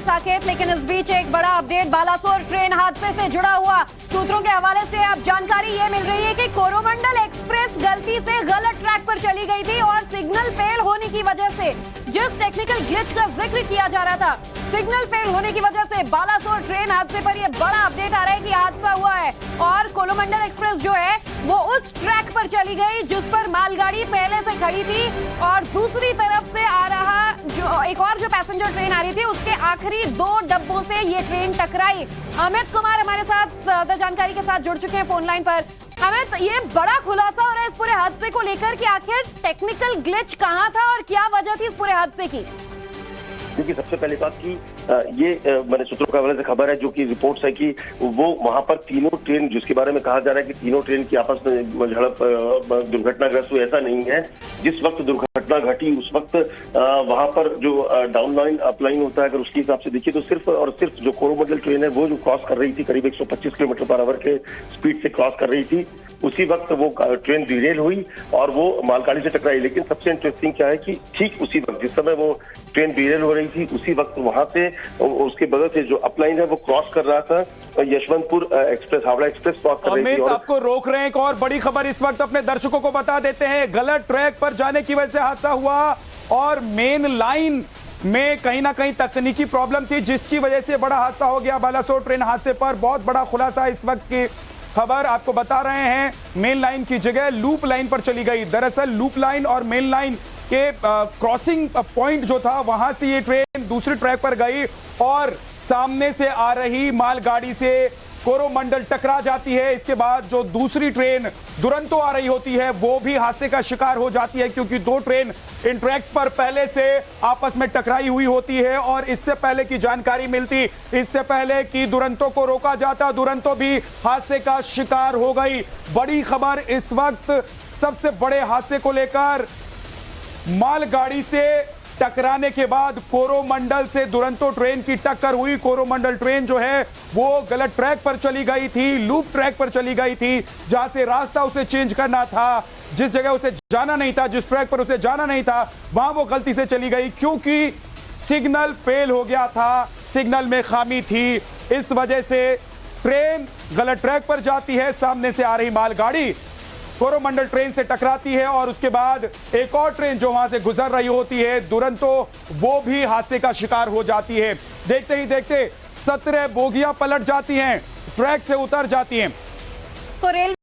साकेत, लेकिन इस बीच एक बड़ा अपडेट बालासोर ट्रेन हादसे से जुड़ा हुआ। सूत्रों के हवाले से अब जानकारी ये मिल रही है कि कोरोमंडल एक्सप्रेस गलती से गलत ट्रैक पर चली गई थी और सिग्नल फेल होने की वजह से, जिस टेक्निकल ग्लिच का जिक्र किया जा रहा था, सिग्नल फेल होने की वजह से बालासोर ट्रेन हादसे पर यह बड़ा अपडेट आ रहा है कि हादसा हुआ है और कोरोमंडल एक्सप्रेस जो है वो उस ट्रैक पर चली गई जिस पर मालगाड़ी पहले से खड़ी थी और दूसरी तरफ से आ रहा एक और जो पैसेंजर ट्रेन आ रही थी उसके आखिरी 2 डब्बों से ये ट्रेन टकराई। अमित कुमार हमारे साथ ज्यादा जानकारी के साथ जुड़ चुके हैं फोन लाइन पर। अमित, ये बड़ा खुलासा हो रहा है इस पूरे हादसे को लेकर कि आखिर टेक्निकल ग्लिच कहां था और क्या वजह थी इस पूरे हादसे की? क्योंकि सबसे पहली बात की ये मैंने सूत्रों के हवाले से खबर है जो कि रिपोर्ट्स है कि वो वहां पर तीनों ट्रेन, जिसके बारे में कहा जा रहा है कि तीनों ट्रेन की आपस में झड़प दुर्घटनाग्रस्त हुई, ऐसा नहीं है। जिस वक्त दुर्घटना घटी उस वक्त वहां पर जो डाउन लाइन अप लाइन होता है, अगर उसके हिसाब से देखिए तो सिर्फ और सिर्फ जो कोरोमंडल ट्रेन है वो जो क्रॉस कर रही थी करीब 125 किलोमीटर पर आवर के स्पीड से क्रॉस कर रही थी, उसी वक्त वो ट्रेन डिरेल हुई और वो मालगाड़ी से टकराई। लेकिन सबसे इंटरेस्टिंग क्या है कि ठीक उसी वक्त जिस समय वो ट्रेन डिरेल हो रही थी उसी वक्त वहां से उसके बगल से जो अपलाइन है वो क्रॉस कर रहा था, Yeshwantpur express, Howrah express cross कर रही थी। और आपको रोक रहे हैं, एक और बड़ी खबर इस वक्त अपने दर्शकों को बता देते हैं। गलत ट्रैक पर जाने की वजह से हादसा हुआ और मेन लाइन में कहीं ना कहीं तकनीकी प्रॉब्लम थी जिसकी वजह से बड़ा हादसा हो गया। बालासोर ट्रेन हादसे पर बहुत बड़ा खुलासा इस वक्त की खबर आपको बता रहे हैं। मेन लाइन की जगह लूप लाइन पर चली गई। दरअसल लूप लाइन और मेन लाइन के क्रॉसिंग पॉइंट जो था वहां से ये ट्रेन दूसरे ट्रैक पर गई और सामने से आ रही मालगाड़ी से कोरोमंडल टकरा जाती है। इसके बाद जो दूसरी ट्रेन दुरंतो आ रही होती है वो भी हादसे का शिकार हो जाती है क्योंकि 2 ट्रेन इन ट्रैक्स पर पहले से आपस में टकराई हुई होती है और इससे पहले की जानकारी मिलती, इससे पहले कि दुरंतो को रोका जाता, दुरंतो भी हादसे का शिकार हो गई। बड़ी खबर इस वक्त सबसे बड़े हादसे को लेकर, मालगाड़ी से टकराने के बाद कोरोमंडल से दुरंतो ट्रेन की टक्कर हुई। कोरोमंडल ट्रेन जो है वो गलत ट्रैक पर चली गई थी, लूप ट्रैक पर चली गई थी जहां से रास्ता उसे चेंज करना था, जिस जगह उसे जाना नहीं था, जिस ट्रैक पर उसे जाना नहीं था वहां वो गलती से चली गई क्योंकि सिग्नल फेल हो गया था, सिग्नल में खामी थी। इस वजह से ट्रेन गलत ट्रैक पर जाती है, सामने से आ रही मालगाड़ी कोरोमंडल ट्रेन से टकराती है और उसके बाद एक और ट्रेन जो वहां से गुजर रही होती है दुरंतो, वो भी हादसे का शिकार हो जाती है। देखते ही देखते 17 बोगियां पलट जाती हैं, ट्रैक से उतर जाती हैं। तो रेल